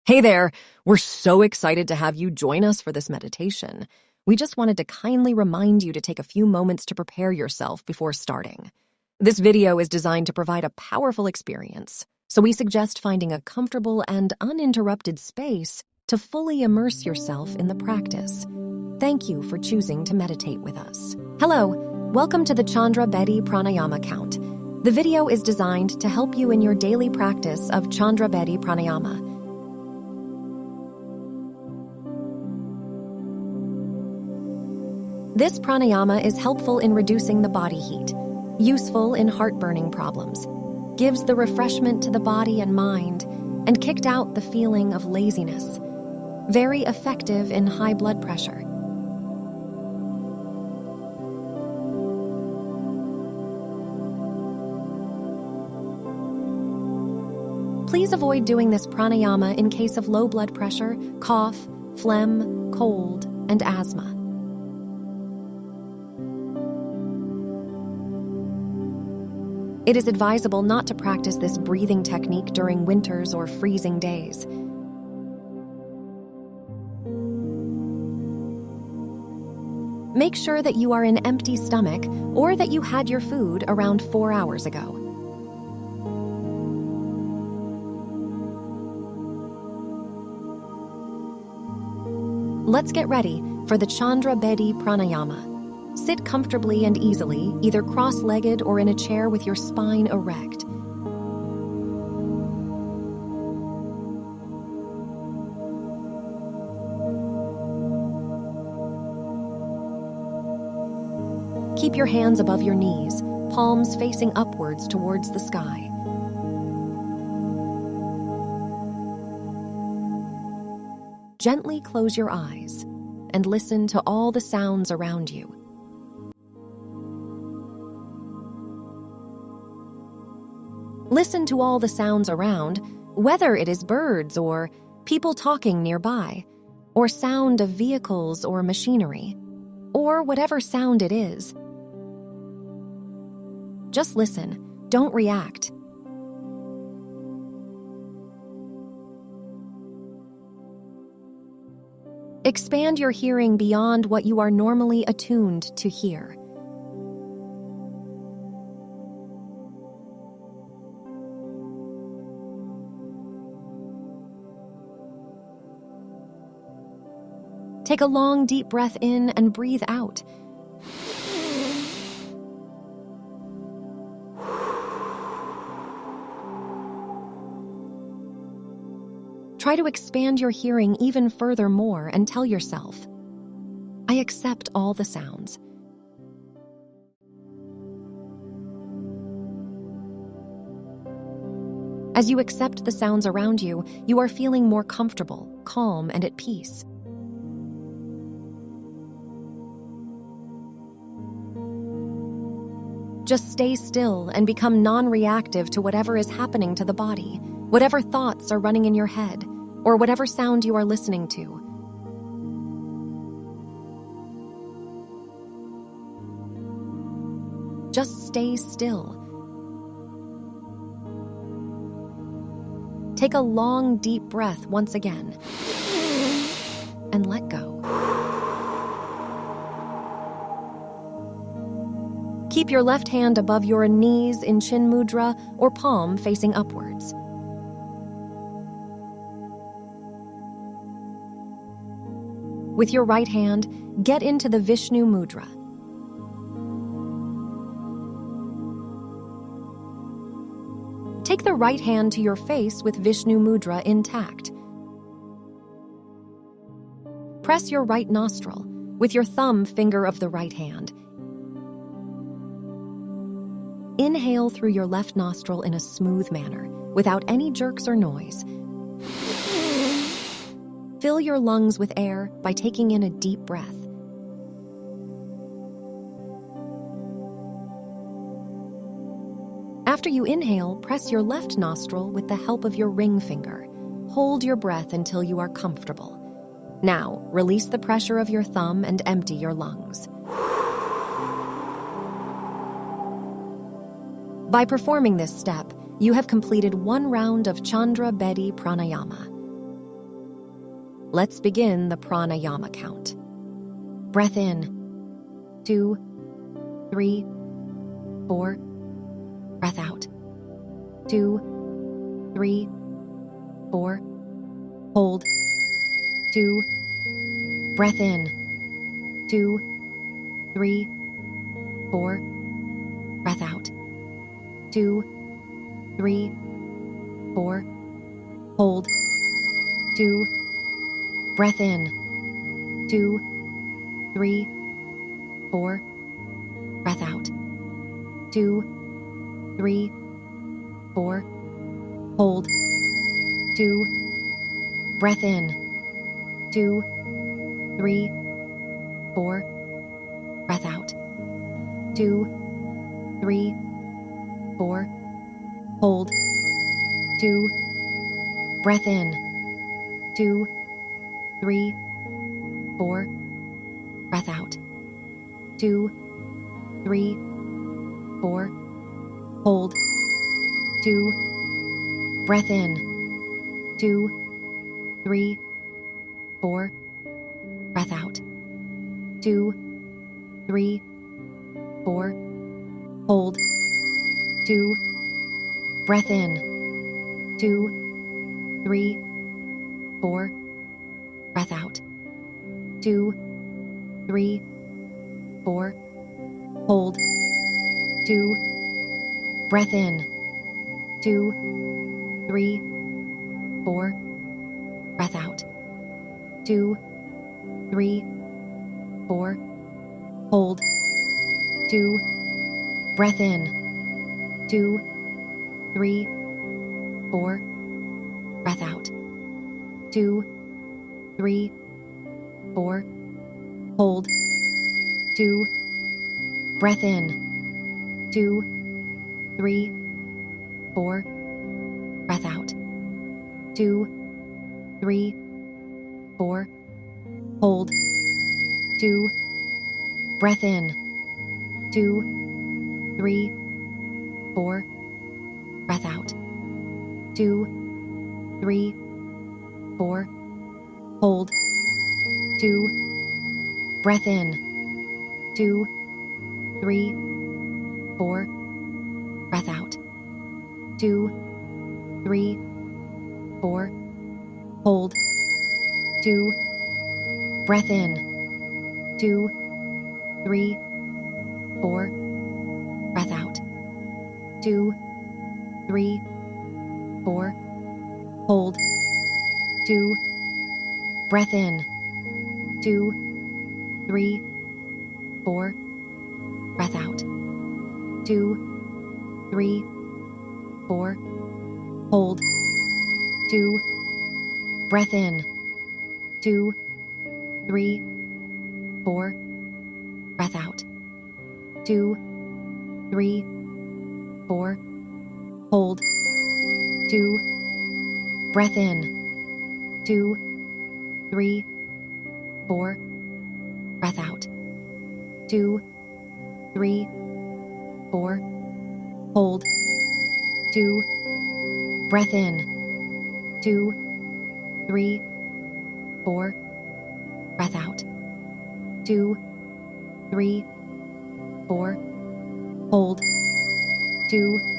Hey there! We're so excited to have you join us for this meditation. We just wanted to kindly remind you to take a few moments to prepare yourself before starting. This video is designed to provide a powerful experience, so we suggest finding a comfortable and uninterrupted space to fully immerse yourself in the practice. Thank you for choosing to meditate with us. Hello, welcome to the Chandra Vedi pranayama count. The video is designed to help you in your daily practice of Chandra Vedi pranayama. This pranayama is helpful in reducing the body heat, useful in heartburning problems, gives the refreshment to the body and mind, and kicked out the feeling of laziness. Very effective in high blood pressure. Please avoid doing this pranayama in case of low blood pressure, cough, phlegm, cold, and asthma. It is advisable not to practice this breathing technique during winters or freezing days. Make sure that you are in empty stomach or that you had your food around 4 hours ago. Let's get ready for the Chandra Vedi pranayama. Sit comfortably and easily, either cross-legged or in a chair with your spine erect. Keep your hands above your knees, palms facing upwards towards the sky. Gently close your eyes and listen to all the sounds around you. Listen to all the sounds around, whether it is birds or people talking nearby, or sound of vehicles or machinery, or whatever sound it is. Just listen, don't react. Expand your hearing beyond what you are normally attuned to hear. Take a long, deep breath in and breathe out. Try to expand your hearing even furthermore and tell yourself, I accept all the sounds. As you accept the sounds around you, you are feeling more comfortable, calm, and at peace. Just stay still and become non-reactive to whatever is happening to the body, whatever thoughts are running in your head, or whatever sound you are listening to. Just stay still. Take a long, deep breath once again, and let go. Keep your left hand above your knees in chin mudra or palm facing upwards. With your right hand, get into the Vishnu mudra. Take the right hand to your face with Vishnu mudra intact. Press your right nostril with your thumb finger of the right hand. Inhale through your left nostril in a smooth manner, without any jerks or noise. Fill your lungs with air by taking in a deep breath. After you inhale, press your left nostril with the help of your ring finger. Hold your breath until you are comfortable. Now, release the pressure of your thumb and empty your lungs. By performing this step, you have completed one round of Chandra Vedi pranayama. Let's begin the pranayama count. Breath in, 2, 3, 4. Breath out, 2, 3, 4. Hold, 2. Breath in, 2, 3, 4. Breath out, 2, 3, 4. Hold, 2. Breath in, 2, 3, 4. Breath out, 2, 3, 4. Hold, 2. Breath in, 2, 3, 4. Breath out, 2, 3, 4. Hold, 2. Breath in, 2, 3, 4. Breath out, 2, 3, 4. Hold, 2. Breath in, 2, 3, 4. Breath out, 2, 3, 4. Hold, 2. Breath in, 2, 3, 4. Breath out, 2, 3, 4. Hold, 2. Breath in, 2, 3, 4. Breath out, 2, 3, 4. Hold, 2. Breath in, 2, 3, 4. Breath out, 2, 3, 4. Hold, 2. Breath in, 2, 3, 4. Breath out, 2, 3, 4. Hold, 2. Breath in, 2, 3, 4. Breath out, 2, 3, 4. Hold, 2. Breath in, 2, 3, 4. Breath out, 2, 3, 4. Hold, 2. Breath in, 2, 3, 4. Breath out, 2, 3, 4. Hold, 2. Breath in, 2, 3, 4. Breath out, 2, 3, 4. Hold, 2. Breath in, 2, 3, 4. Breath out, 2, 3, 4. Hold, 2. Breath in, 2, 3, 4. Breath out, 2, 3, 4. Hold, 2. Breath in, 2, 3, 4. Breath out, 2, 3, 4. Hold, 2.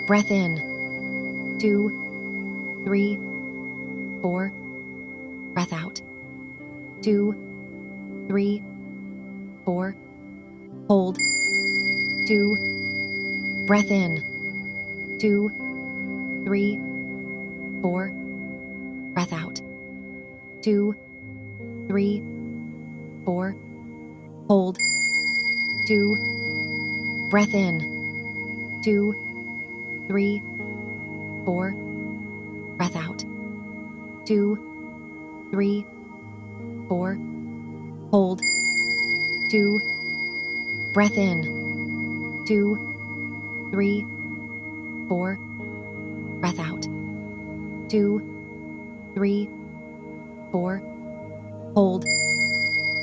Breath in, 2, 3, 4. Breath out, 2, 3, 4. Hold, 2. Breath in, 2, 3, 4. Breath out, 2, 3, 4. Hold, 2. Breath in, 2, 3, 4. Breath out, 2, 3, 4. Hold, 2. Breath in, 2, 3, 4. Breath out, 2, 3, 4. Hold,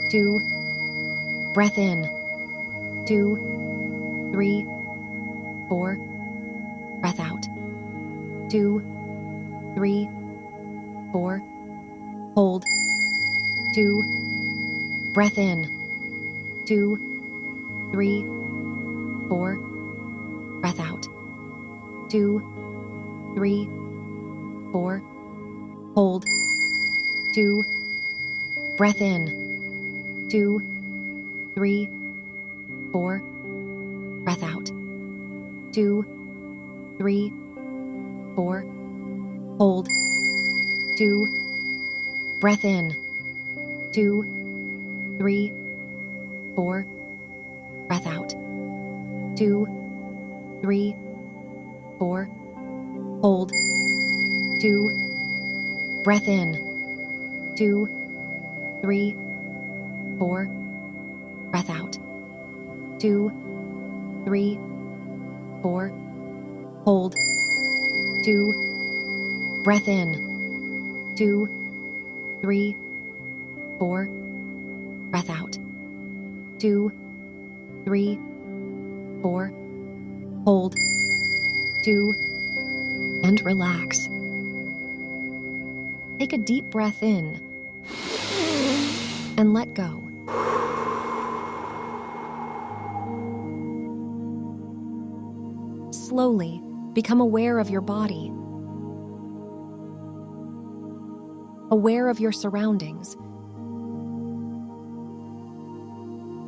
2. Breath in, 2, 3, 4. Breath out, 2, 3, 4. Hold. 2. Breath in. 2, 3, 4. Breath out. 2, 3, 4. Hold. 2. Breath in. 2, 3, 4. Breath out. 2, 3, 4. Hold. 2. Breath in. 2, 3, 4. Breath out. 2, 3, 4. Hold. 2. Breath in. 2, 3, 4. Breath out. 2, 3, 4. Hold. 2. Breath in. 2, 3, 4. Breath out. 2, 3, 4. Hold. 2. And relax. Take a deep breath in and let go. Slowly become aware of your body, aware of your surroundings,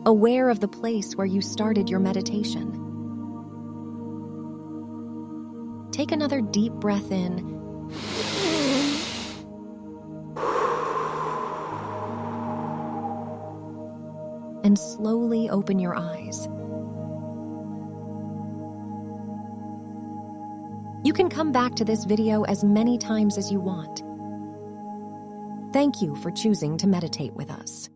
aware of the place where you started your meditation. Take another deep breath in and slowly open your eyes. You can come back to this video as many times as you want. Thank you for choosing to meditate with us.